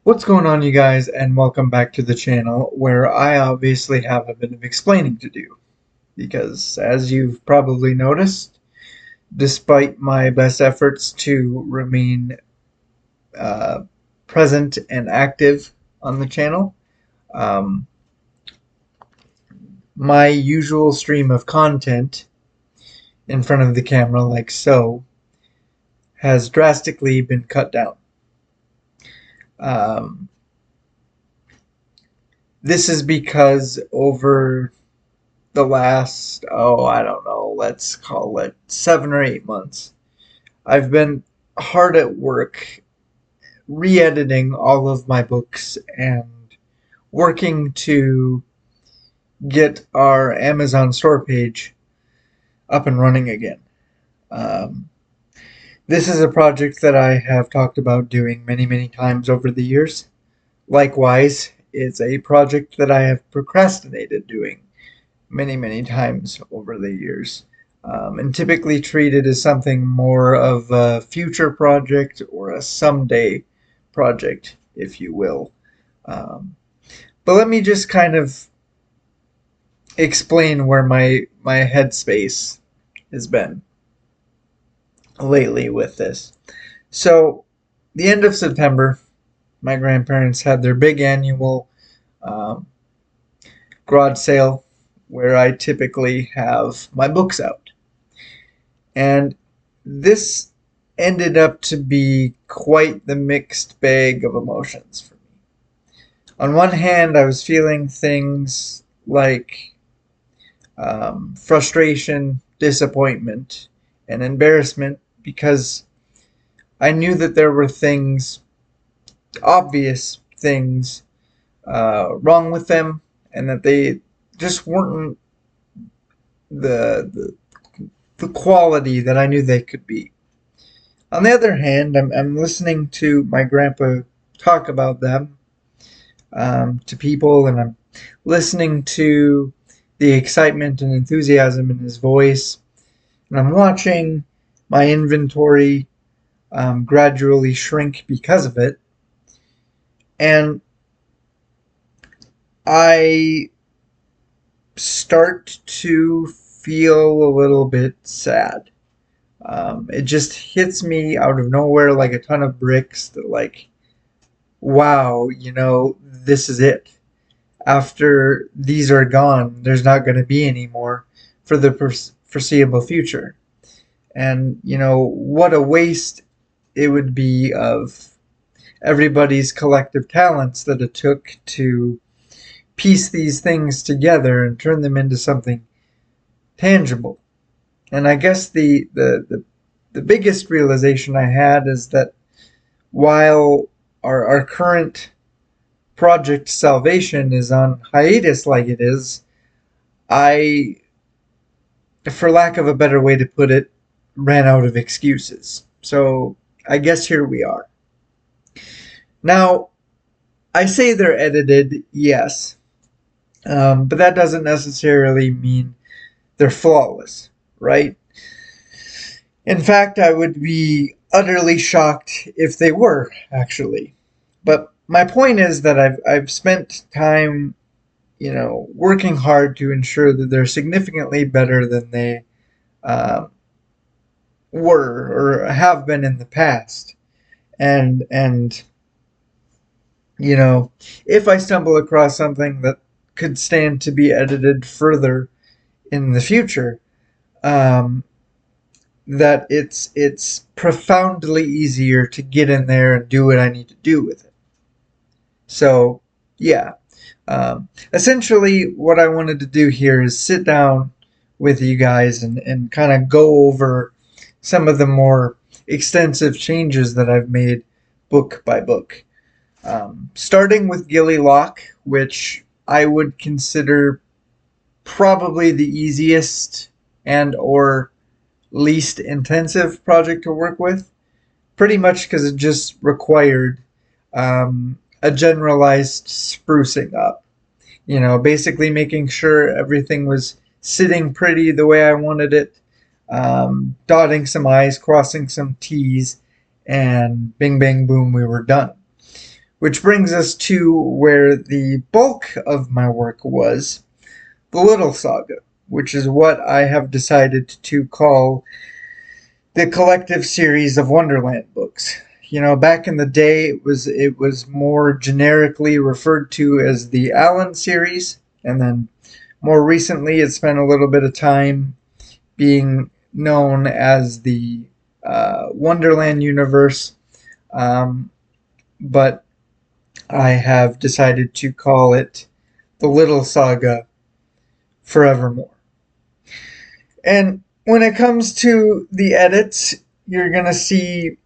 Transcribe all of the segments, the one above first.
What's going on, you guys, and welcome back to the channel, where I obviously have a bit of explaining to do. Because, as you've probably noticed, despite my best efforts to remain uh, present and active on the channel, um, my usual stream of content in front of the camera, like so, has drastically been cut down. Um, this is because over the last, I don't know, let's call it 7 or 8 months, I've been hard at work re-editing all of my books and working to get our Amazon store page up and running again. Um, this is a project that I have talked about doing many times over the years. Likewise, it's a project that I have procrastinated doing many times over the years, and typically treated as something more of a future project or a someday project, if you will. Um, but let me just kind of explain where my headspace has been lately with this. So, the end of September, my grandparents had their big annual um, garage sale where I typically have my books out. And this ended up to be quite the mixed bag of emotions for me. On one hand, I was feeling things like frustration, disappointment, and embarrassment because I knew that there were things, obvious things, wrong with them, and that they just weren't the, the quality that I knew they could be. On the other hand, I'm listening to my grandpa talk about them to people, and I'm listening to the excitement and enthusiasm in his voice, and I'm watching my inventory gradually shrink because of it, and I start to feel a little bit sad. It just hits me out of nowhere like a ton of bricks that, like, wow, this is it. After these are gone, there's not going to be any more for the foreseeable future. And, what a waste it would be of everybody's collective talents that it took to piece these things together and turn them into something tangible. And I guess the biggest realization I had is that while our current project Salvation is on hiatus like it is, I, for lack of a better way to put it, ran out of excuses. So I guess here we are. Now, I say they're edited, yes, but that doesn't necessarily mean they're flawless, right? In fact, I would be utterly shocked if they were, actually. But my point is that I've spent time, working hard to ensure that they're significantly better than they uh, were or have been in the past. And if I stumble across something that could stand to be edited further in the future, um, that it's profoundly easier to get in there and do what I need to do with it. So, yeah. Essentially, what I wanted to do here is sit down with you guys and kind of go over some of the more extensive changes that I've made book by book. Starting with Gilly Lock, which I would consider probably the easiest and or least intensive project to work with, pretty much because it just required a generalized sprucing up. Basically making sure everything was sitting pretty the way I wanted it, dotting some I's, crossing some T's, and bing, bang, boom, we were done. Which brings us to where the bulk of my work was, the Little Saga, which is what I have decided to call the collective series of Wonderland books. You know, back in the day, it was more generically referred to as the Allen series, and then more recently, it spent a little bit of time being known as the Wonderland universe. But I have decided to call it the Little Saga forevermore. And when it comes to the edits, you're going to see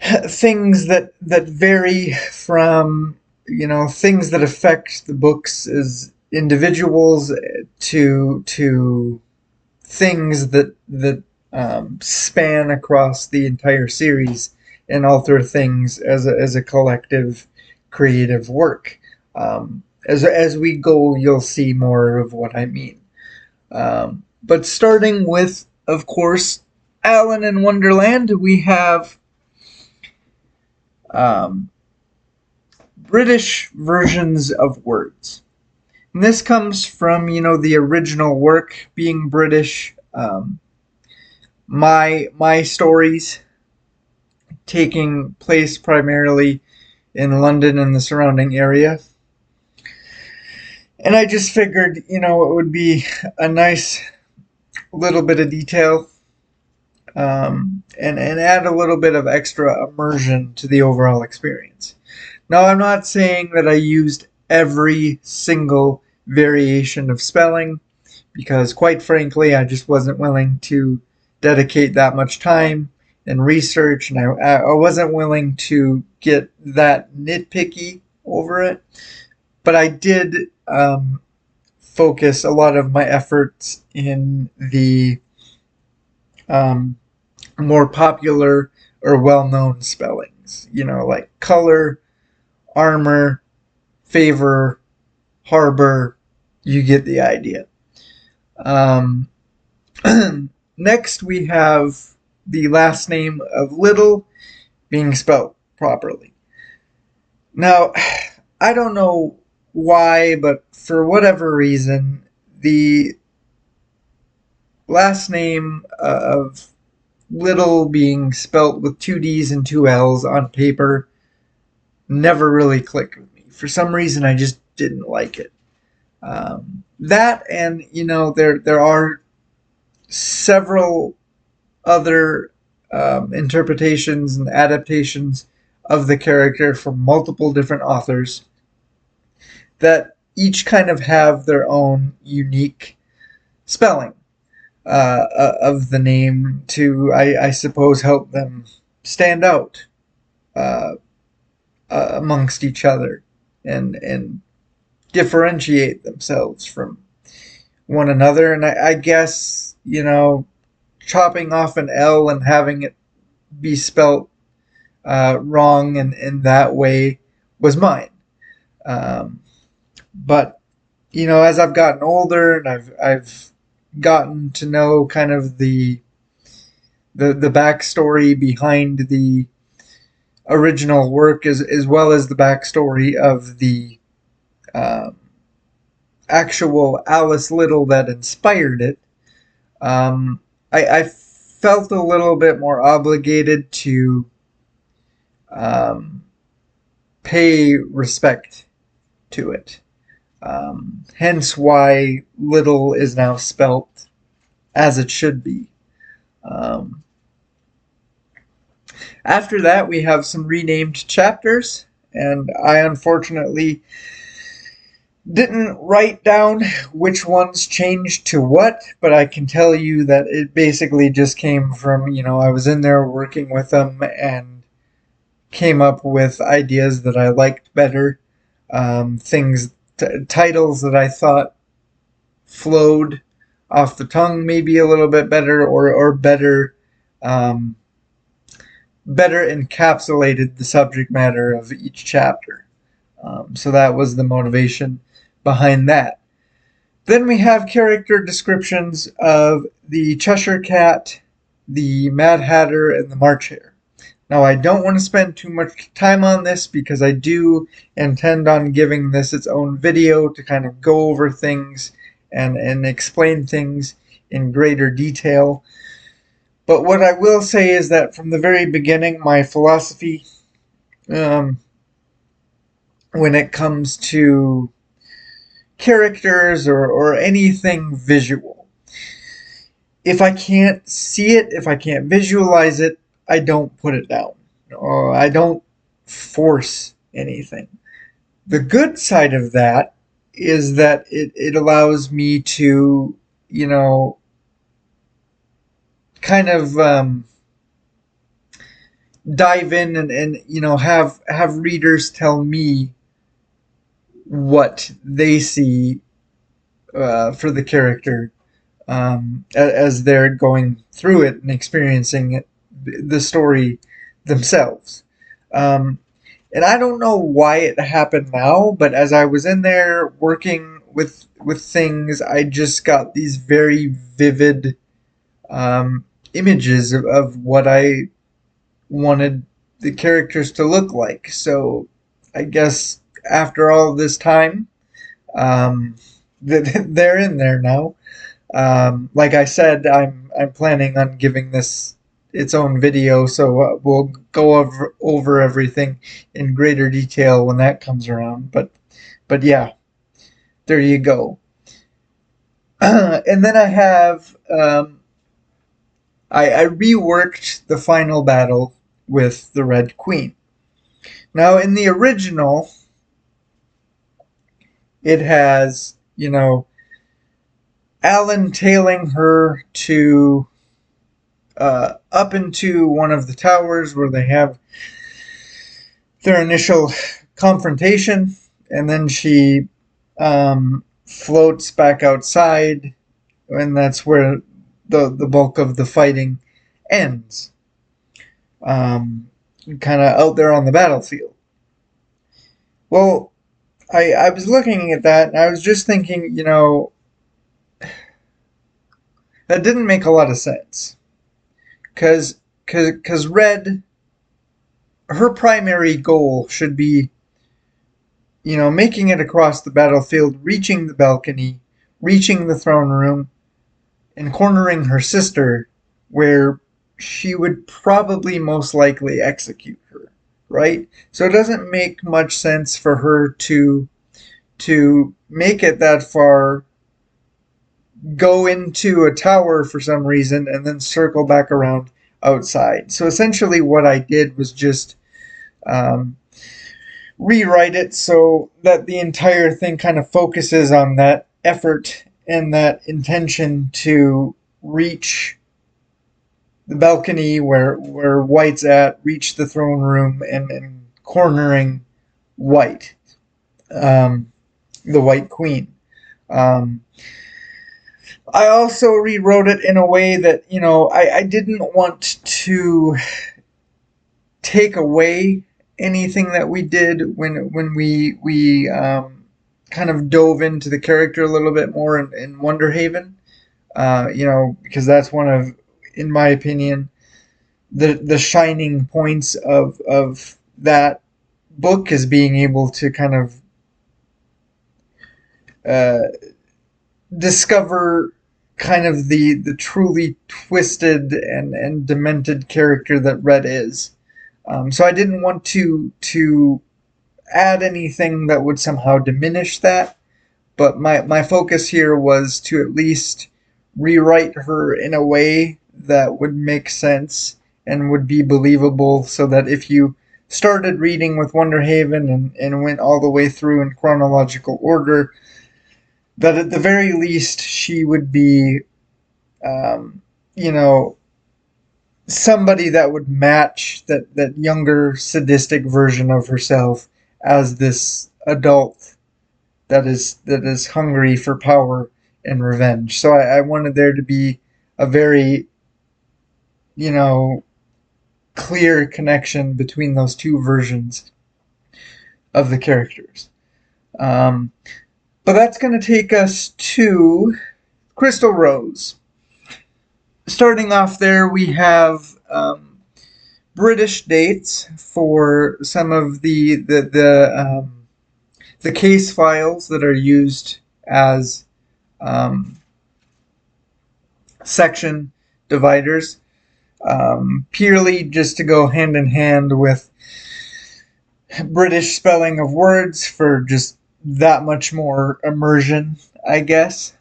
things that vary from, things that affect the books as individuals to things that span across the entire series and alter things as a collective creative work. As we go, you'll see more of what I mean. But starting with, of course, Allen in Wonderland, we have um, British versions of words. And this comes from, the original work being British. My stories taking place primarily in London and the surrounding area. And I just figured, it would be a nice little bit of detail, and add a little bit of extra immersion to the overall experience. Now, I'm not saying that I used every single variation of spelling, because quite frankly, I just wasn't willing to dedicate that much time and research, and I wasn't willing to get that nitpicky over it. But I did focus a lot of my efforts in the um, more popular or well-known spellings, like color, armor, favor, harbor. You get the idea. Um, Next, we have the last name of Little being spelled properly. Now, I don't know why, but for whatever reason, the last name of Little being spelt with two D's and two L's on paper never really clicked with me. For some reason, I just didn't like it. That, and there are several other interpretations and adaptations of the character from multiple different authors that each kind of have their own unique spelling of the name to, I suppose, help them stand out uh, amongst each other and differentiate themselves from one another. And I guess, chopping off an L and having it be spelt wrong in that way was mine. But as I've gotten older and I've gotten to know kind of the backstory behind the original work, as well as the backstory of the um, actual Alice Little that inspired it, I felt a little bit more obligated to um, pay respect to it. Hence why Little is now spelt as it should be. Um, After that, we have some renamed chapters, and I unfortunately didn't write down which ones changed to what, but I can tell you that it basically just came from, I was in there working with them and came up with ideas that I liked better, titles that I thought flowed off the tongue maybe a little bit better, or um, better encapsulated the subject matter of each chapter. So that was the motivation behind that. Then we have character descriptions of the Cheshire Cat, the Mad Hatter, and the March Hare. Now, I don't want to spend too much time on this because I do intend on giving this its own video to kind of go over things and explain things in greater detail. But what I will say is that from the very beginning, my philosophy um, when it comes to characters or anything visual, if I can't see it, if I can't visualize it, I don't put it down. Or I don't force anything. The good side of that is that it allows me to, you know, kind of dive in and have readers tell me what they see for the character as they're going through it and experiencing it, the story themselves. Um, and I don't know why it happened now, but as I was in there working with things, I just got these very vivid images of what I wanted the characters to look like. So I guess after all this time, um, they're in there now. Like I said, I'm planning on giving this its own video, so we'll go over everything in greater detail when that comes around. But yeah, there you go. And then I have I reworked the final battle with the Red Queen. Now in the original, it has Alan tailing her to up into one of the towers where they have their initial confrontation, and then she floats back outside, and that's where the bulk of the fighting ends. Kind of out there on the battlefield. Well, I was looking at that, and I was just thinking, that didn't make a lot of sense. Because Red, her primary goal should be, making it across the battlefield, reaching the balcony, reaching the throne room, and cornering her sister, where she would probably most likely execute her, right? So it doesn't make much sense for her to make it that far, go into a tower for some reason, and then circle back around outside. So essentially, what I did was just um, rewrite it so that the entire thing kind of focuses on that effort and that intention to reach the balcony where White's at, reach the throne room, and cornering White, the White Queen. Um, I also rewrote it in a way that, I didn't want to take away anything that we did when we kind of dove into the character a little bit more in Wonder Haven. Because that's one of, in my opinion, the shining points of that book is being able to kind of uh, discover kind of the truly twisted and demented character that Red is. So I didn't want to add anything that would somehow diminish that, but my focus here was to at least rewrite her in a way that would make sense and would be believable, so that if you started reading with Wonder Haven and went all the way through in chronological order, that at the very least she would be, um, you know, somebody that would match that younger sadistic version of herself as this adult that is hungry for power and revenge. So I wanted there to be a very, you know, clear connection between those two versions of the characters. Um, but that's going to take us to Crystal Rose. Starting off there, we have British dates for some of the case files that are used as um, section dividers, purely just to go hand in hand with British spelling of words for just that much more immersion, I guess.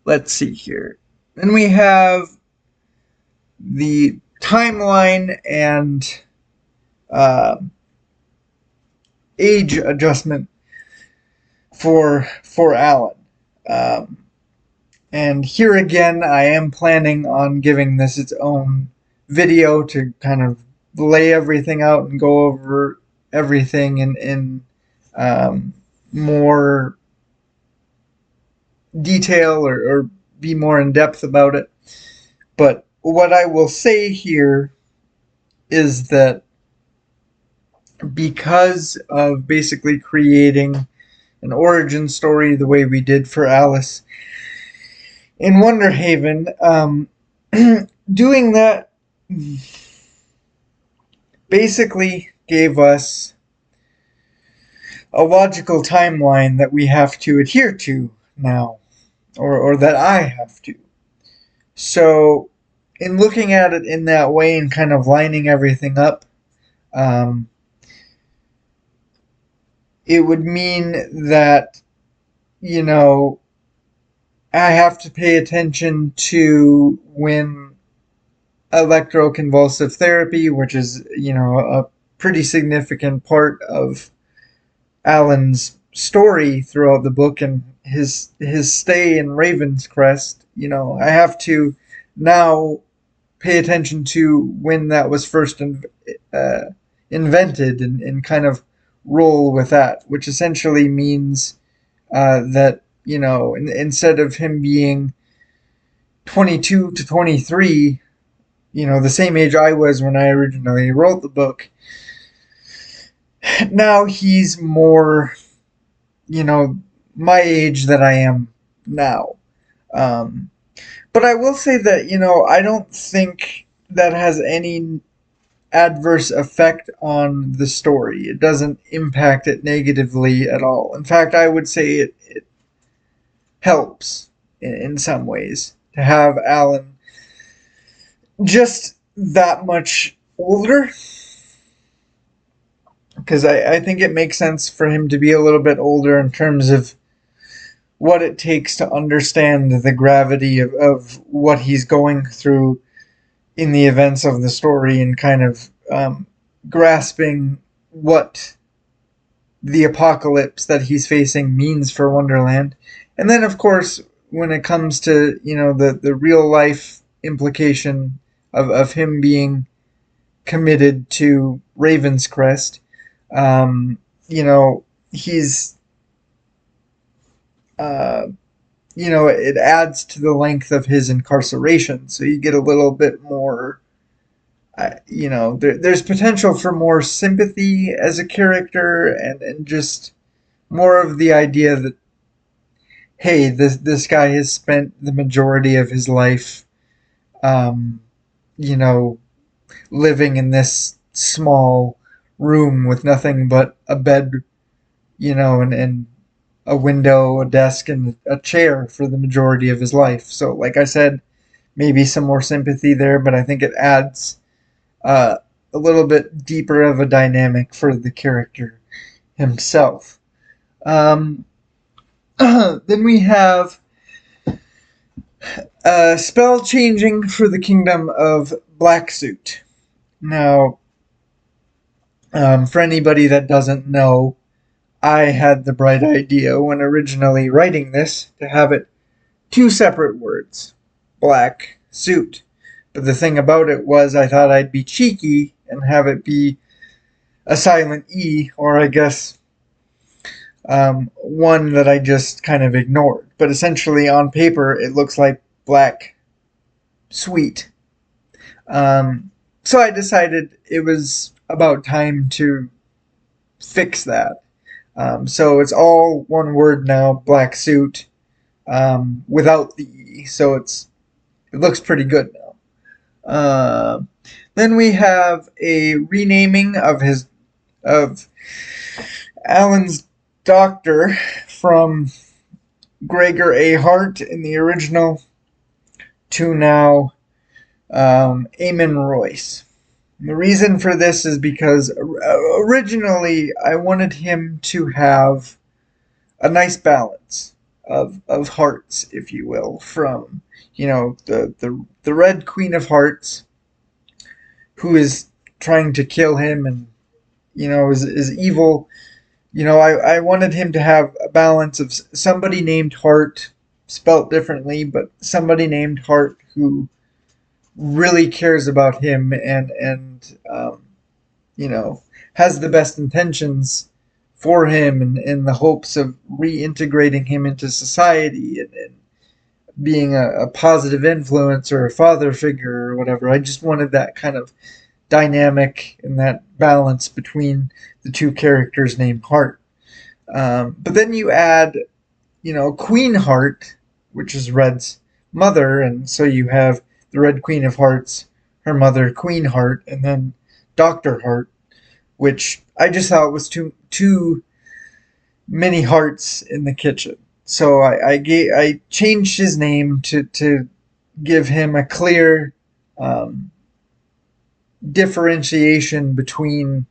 Let's see here. Then we have the timeline and uh, age adjustment for Alan. Um, and here again, I am planning on giving this its own video to kind of lay everything out and go over everything in more detail or be more in depth about it. But what I will say here is that because of basically creating an origin story the way we did for Alice in Wonderhaven, doing that basically gave us a logical timeline that we have to adhere to now, or that I have to. So, in looking at it in that way and kind of lining everything up, um, it would mean that, you know, I have to pay attention to when electroconvulsive therapy, which is, you know, a pretty significant part of Alan's story throughout the book and his stay in Ravenscrest, you know, I have to now pay attention to when that was first invented and kind of roll with that, which essentially means that, you know, instead of him being 22 to 23, you know, the same age I was when I originally wrote the book, now he's more, you know, my age that I am now. Um, but I will say that, you know, I don't think that has any adverse effect on the story. It doesn't impact it negatively at all. In fact, I would say it helps in some ways to have Alan just that much older, because I think it makes sense for him to be a little bit older in terms of what it takes to understand the gravity of what he's going through in the events of the story and kind of grasping what the apocalypse that he's facing means for Wonderland. And then, of course, when it comes to, you know, the real life implication of him being committed to Ravenscrest, you know, he's, uh, you know, it adds to the length of his incarceration. So you get a little bit more, you know, there's potential for more sympathy as a character and just more of the idea that, hey, this guy has spent the majority of his life, um, you know, living in this small room with nothing but a bed, you know, and a window, a desk, and a chair for the majority of his life. So, like I said, maybe some more sympathy there, but I think it adds uh, a little bit deeper of a dynamic for the character himself. Then we have spell changing for the kingdom of Blacksuit. Now, for anybody that doesn't know, I had the bright idea when originally writing this to have it two separate words, black suit. But the thing about it was I thought I'd be cheeky and have it be a silent E, or I guess one that I just kind of ignored. But essentially on paper it looks like black sweet. So I decided it was about time to fix that. So it's all one word now, black suit, without the E. So it looks pretty good now. Uh, then we have a renaming of Alan's doctor from Gregor A. Hart in the original to now Eamon Royce. The reason for this is because originally I wanted him to have a nice balance of hearts, if you will, from the Red Queen of Hearts, who is trying to kill him and is evil. I wanted him to have a balance of somebody named Hart, spelt differently, but somebody named Hart who really cares about him and you know has the best intentions for him in the hopes of reintegrating him into society and being a positive influence or a father figure or whatever. I just wanted that kind of dynamic and that balance between the two characters named Hart. But then you add, Queen Heart, which is Red's mother, and so you have the Red Queen of Hearts, her mother Queen Heart, and then Doctor Heart, which I just thought was too many hearts in the kitchen. So I changed his name to give him a clear differentiation between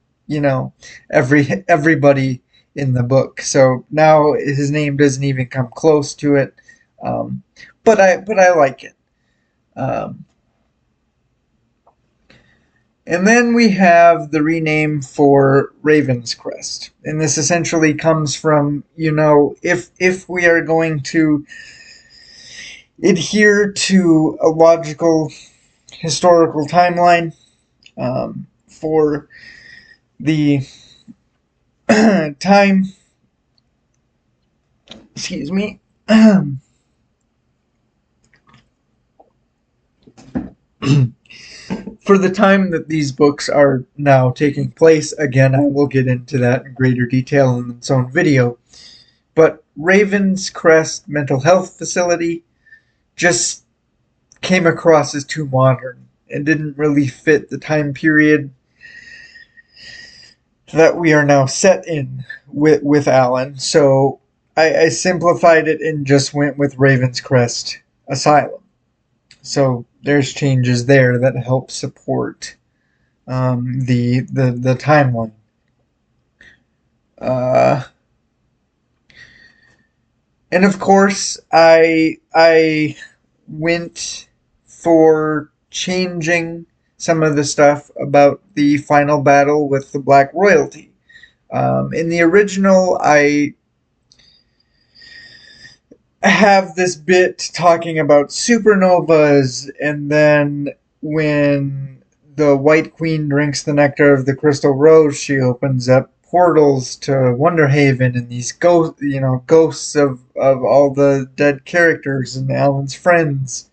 everybody in the book. So now his name doesn't even come close to it, um, but I like it. Um, and then we have the rename for Raven's Crest, and this essentially comes from if we are going to adhere to a logical historical timeline for the time, excuse me, for the time that these books are now taking place. Again, I will get into that in greater detail in its own video. But Raven's Crest Mental Health Facility just came across as too modern and didn't really fit the time period that we are now set in with Alan. So I simplified it and just went with Raven's Crest Asylum. So there's changes there that help support the timeline. Uh, and of course, I went for changing some of the stuff about the final battle with the Black Royalty. In the original, I have this bit talking about supernovas, and then when the White Queen drinks the nectar of the Crystal Rose, she opens up portals to Wonderhaven, and these ghosts of all the dead characters and Alan's friends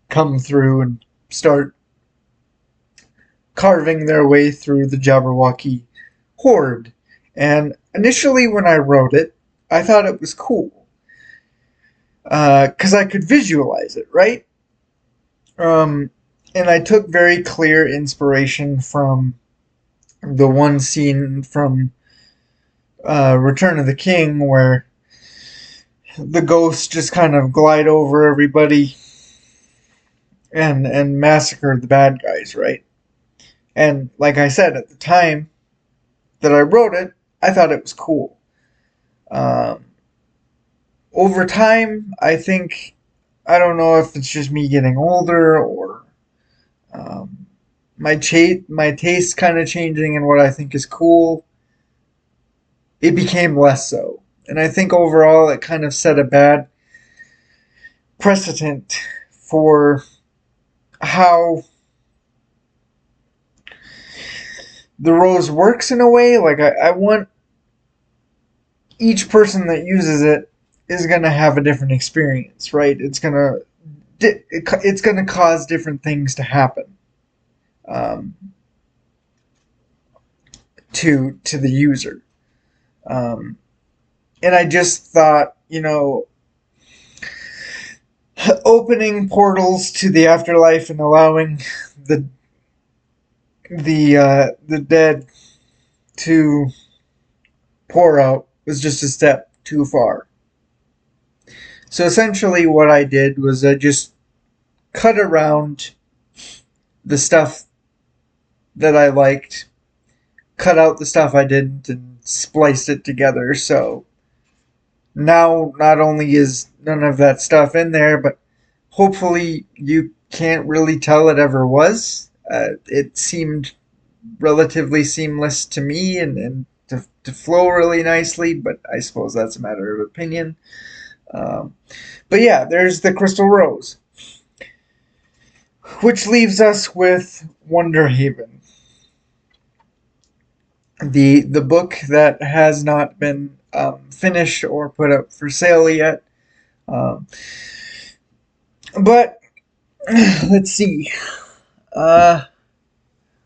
come through and start carving their way through the Jabberwocky horde. And initially, when I wrote it, I thought it was cool because I could visualize it, right? And I took very clear inspiration from the one scene from Return of the King where the ghosts just kind of glide over everybody and massacre the bad guys, right? And like I said, at the time that I wrote it, I thought it was cool. Um, Over time, I don't know if it's just me getting older or um, my taste kind of changing in what I think is cool. It became less so, and I think overall it kind of set a bad precedent for how the rose works in a way. Like I want each person that uses it is going to have a different experience, right? It's going to cause different things to happen um, to the user. Um, and I just thought, opening portals to the afterlife and allowing the dead to pour out was just a step too far. So essentially, what I did was I just cut around the stuff that I liked, cut out the stuff I didn't, and spliced it together. So now not only is none of that stuff in there, but hopefully you can't really tell it ever was. It seemed relatively seamless to me and to flow really nicely, but I suppose that's a matter of opinion. Um, but yeah, there's the Crystal Rose, which leaves us with Wonder Haven, the book that has not been finished or put up for sale yet. Um, but let's see. Uh,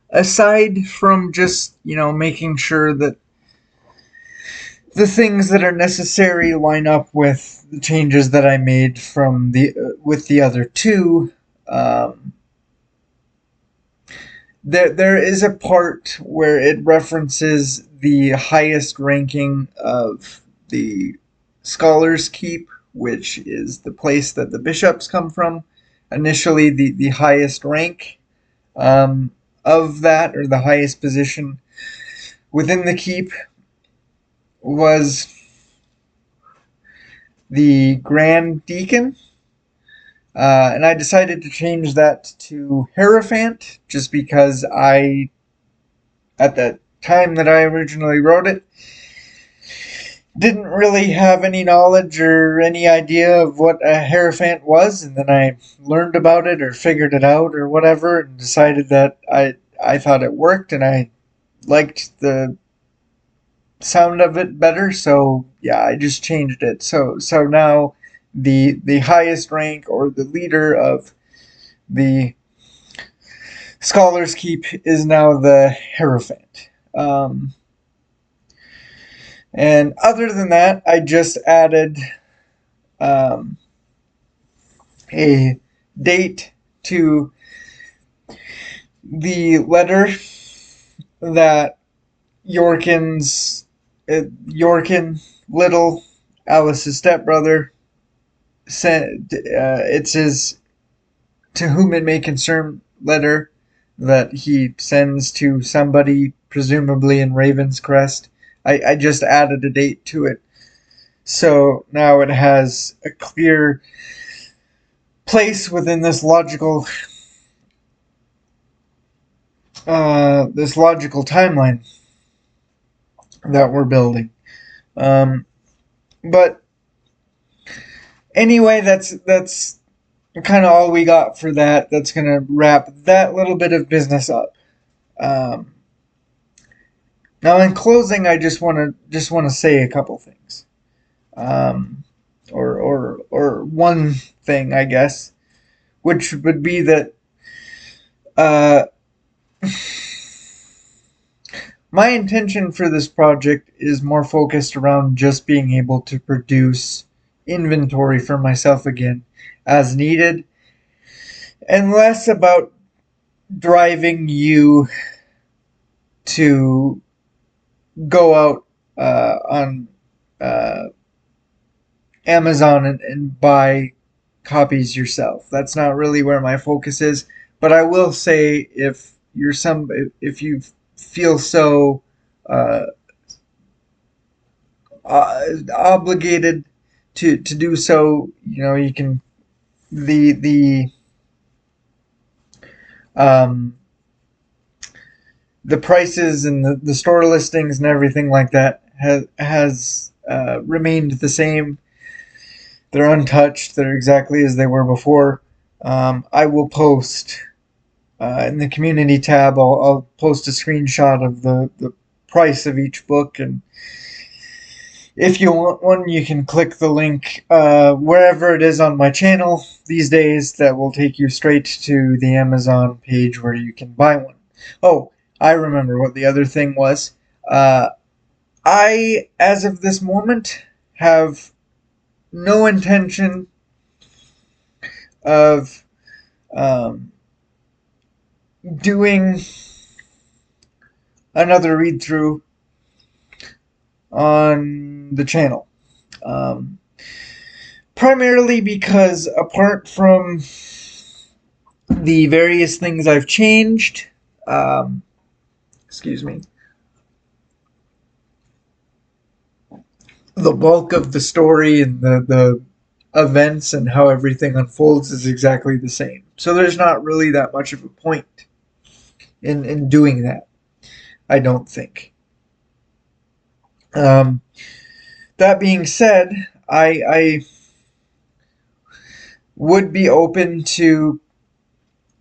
Aside from just making sure that the things that are necessary line up with the changes that I made from the with the other two. Um, there is a part where it references the highest ranking of the Scholars Keep, which is the place that the bishops come from. Initially, the highest rank um, of that, or the highest position within the keep, was the Grand Deacon. And I decided to change that to Hierophant just because at the time that I originally wrote it, didn't really have any knowledge or any idea of what a Hierophant was, and then I learned about it or figured it out or whatever, and decided that I thought it worked and I liked the sound of it better. So yeah, I just changed it. So now the highest rank or the leader of the Scholars Keep is now the Hierophant. And other than that, I just added um, a date to the letter that Yorkin, Little, Alice's stepbrother, sent. It's his "To whom it may concern" letter that he sends to somebody, presumably in Ravenscrest. I just added a date to it, so now it has a clear place within this logical timeline that we're building. Um, but anyway, that's kind of all we got for that. That's gonna wrap that little bit of business up. Um, Now, in closing, I just want to say a couple things, um, or one thing, I guess, which would be that uh, my intention for this project is more focused around just being able to produce inventory for myself again as needed, and less about driving you to go out on uh, Amazon and buy copies yourself. That's not really where my focus is. But I will say, if you feel so uh, obligated to do so, you can the um, the prices and the store listings and everything like that has remained the same. They're untouched. They're exactly as they were before. I will post in the community tab. I'll post a screenshot of the price of each book, and if you want one, you can click the link wherever it is on my channel these days. That will take you straight to the Amazon page where you can buy one. Oh, I remember what the other thing was. I, as of this moment, have no intention of um, doing another read through on the channel. Um, Primarily because apart from the various things I've changed, um, excuse me, the bulk of the story and the events and how everything unfolds is exactly the same. So there's not really that much of a point in doing that, I don't think. Um, that being said, I would be open to,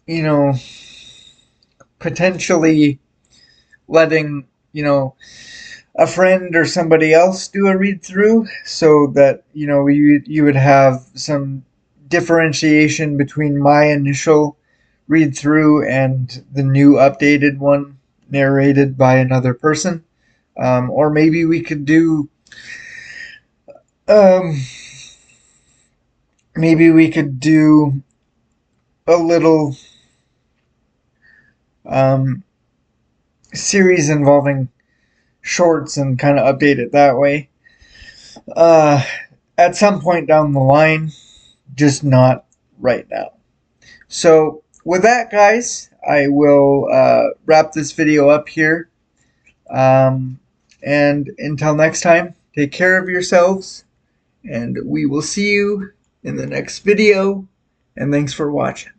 you know, potentially letting, a friend or somebody else do a read through so that, you would have some differentiation between my initial read through and the new updated one narrated by another person. Or maybe we could do, um, maybe we could do a little um, series involving shorts and kind of update it that way. Uh, at some point down the line, just not right now. So, with that, guys, I will wrap this video up here. Um, and until next time, take care of yourselves, and we will see you in the next video. And thanks for watching.